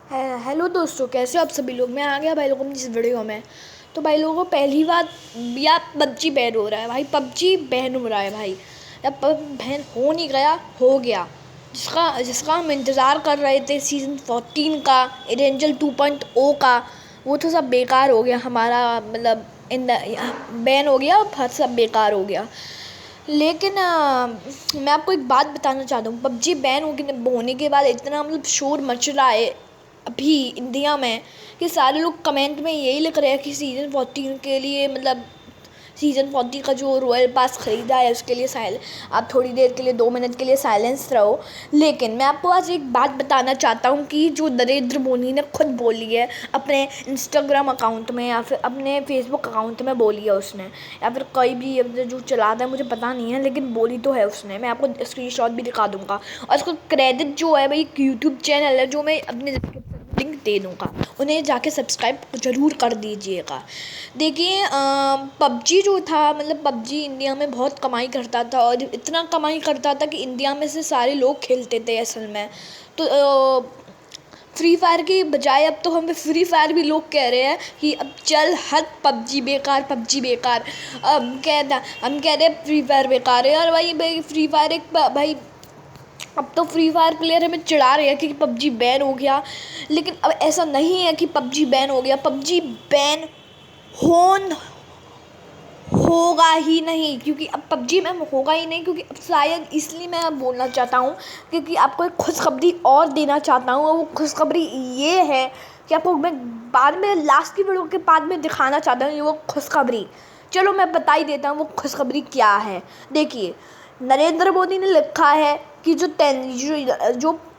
Hello दोस्तों, कैसे हो आप सभी लोग। मैं आ गया भाई लोगों इस वीडियो में। तो भाई लोगों को पहली बात, या पबजी बैन हो रहा है भाई, पबजी बैन हो रहा है भाई। या बैन हो नहीं गया, हो गया। जिसका जिसका हम इंतज़ार कर रहे थे सीज़न 14 का, एरेंजल 2.0 का, वो तो सब बेकार हो गया हमारा। मतलब इन बैन हो गया और सब बेकार हो गया। लेकिन मैं आपको एक बात बताना चाहता हूँ। पबजी बैन होने के बाद इतना मतलब शोर मच रहा है अभी इंडिया में कि सारे लोग कमेंट में यही लिख रहे हैं कि सीज़न 14 के लिए, मतलब सीज़न 40 का जो रॉयल पास ख़रीदा है उसके लिए आप थोड़ी देर के लिए 2 मिनट के लिए साइलेंस रहो। लेकिन मैं आपको आज एक बात बताना चाहता हूँ कि जो नरेंद्र मोदी ने खुद बोली है अपने इंस्टाग्राम अकाउंट में, या फिर अपने फेसबुक अकाउंट में बोली है उसने, या फिर कोई भी जो चलाता है मुझे पता नहीं है, लेकिन बोली तो है उसने। मैं आपको स्क्रीनशॉट भी दिखा दूँगा और उसको क्रेडिट जो है भाई, एक यूट्यूब चैनल है जो मैं अपने लिंक दे दूँगा, उन्हें जाके सब्सक्राइब ज़रूर कर दीजिएगा। देखिए, पबजी जो था, मतलब पबजी इंडिया में बहुत कमाई करता था और इतना कमाई करता था कि इंडिया में से सारे लोग खेलते थे असल में। तो फ्री फायर की बजाय अब तो हमें फ्री फायर भी लोग कह रहे हैं कि अब चल हद, पबजी बेकार, पबजी बेकार। हम कह रहे हैं फ्री फायर बेकार है। और भाई भाई फ्री फायर एक भाई, अब तो फ्री फायर प्लेयर हमें चिढ़ा रहे हैं कि पबजी बैन हो गया। लेकिन अब ऐसा नहीं है कि पबजी बैन हो गया। पबजी बैन होन होगा ही नहीं, क्योंकि अब पबजी में होगा ही नहीं, क्योंकि अब शायद इसलिए मैं अब बोलना चाहता हूँ क्योंकि आपको एक खुशखबरी और देना चाहता हूँ। और वो खुशखबरी ये है कि आपको मैं बाद में लास्ट की वीडियो के बाद में दिखाना चाहता हूँ ये वो खुशखबरी। चलो मैं बता ही देता हूँ वो खुशखबरी क्या है। देखिए, नरेंद्र मोदी ने लिखा है कि जो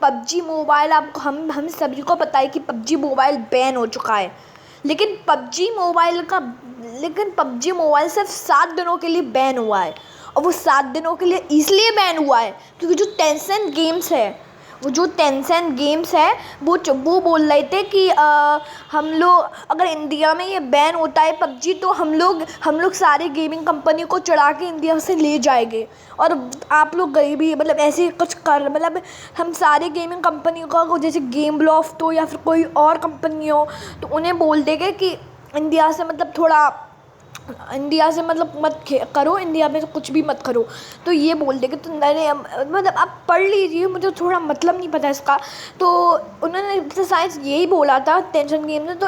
पबजी मोबाइल, आपको हम सभी को पता है कि पबजी मोबाइल बैन हो चुका है। लेकिन पबजी मोबाइल सिर्फ 7 दिनों के लिए बैन हुआ है। और वो 7 दिनों के लिए इसलिए बैन हुआ है क्योंकि जो टेंसेंट गेम्स है वो बोल रहे थे कि हम लोग, अगर इंडिया में ये बैन होता है पबजी, तो हम लोग सारे गेमिंग कंपनी को चढ़ा के इंडिया से ले जाएंगे। और आप लोग गरीबी, मतलब ऐसे कुछ कर, मतलब हम सारे गेमिंग कंपनी को, जैसे गेम लॉफ्ट हो या फिर कोई और कंपनी हो, तो उन्हें बोल देंगे कि इंडिया से मतलब मत करो, इंडिया में तो कुछ भी मत करो। तो ये बोल देंगे। तो मतलब आप पढ़ लीजिए, मुझे थोड़ा मतलब नहीं पता इसका। तो उन्होंने तो साइंस यही बोला था टेंशन गेम में। तो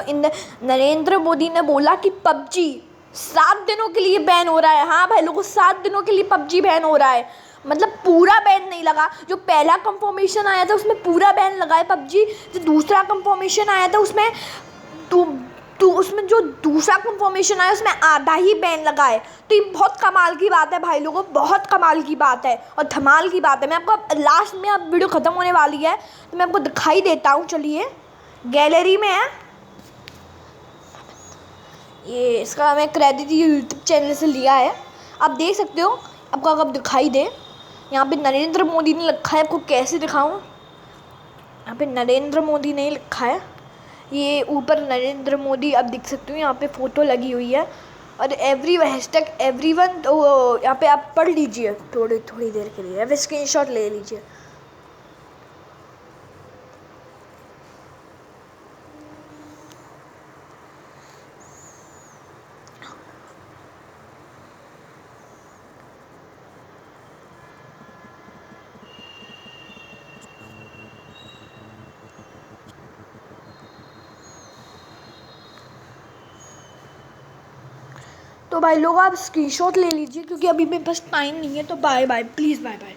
नरेंद्र मोदी ने बोला कि पबजी 7 दिनों के लिए बैन हो रहा है। हाँ भाई लोगों, 7 दिनों के लिए पबजी बैन हो रहा है। मतलब पूरा बैन नहीं लगा। जो पहला कंफर्मेशन आया था उसमें पूरा बैन लगा है पबजी। जो दूसरा कंफर्मेशन आया था उसमें तो उसमें जो दूसरा कंफर्मेशन आया उसमें आधा ही बैन लगा है। तो ये बहुत कमाल की बात है भाई लोगों, बहुत कमाल की बात है और धमाल की बात है। मैं आपको लास्ट में, अब वीडियो ख़त्म होने वाली है तो मैं आपको दिखाई देता हूँ। चलिए, गैलरी में है ये, इसका मैं क्रेडिट यूट्यूब चैनल से लिया है। आप देख सकते हो, आपको अगर दिखाई दे, यहाँ पे नरेंद्र मोदी ने लिखा है। आपको कैसे दिखाऊँ, यहाँ पे नरेंद्र मोदी ने लिखा है। ये ऊपर नरेंद्र मोदी आप देख सकते हो, यहाँ पे फ़ोटो लगी हुई है। और एवरीवन, तो यहाँ पे आप पढ़ लीजिए थोड़ी देर के लिए, या फिर स्क्रीनशॉट ले लीजिए। तो भाई लोग आप स्क्रीनशॉट ले लीजिए, क्योंकि अभी मेरे पास टाइम नहीं है। तो bye bye, please bye bye.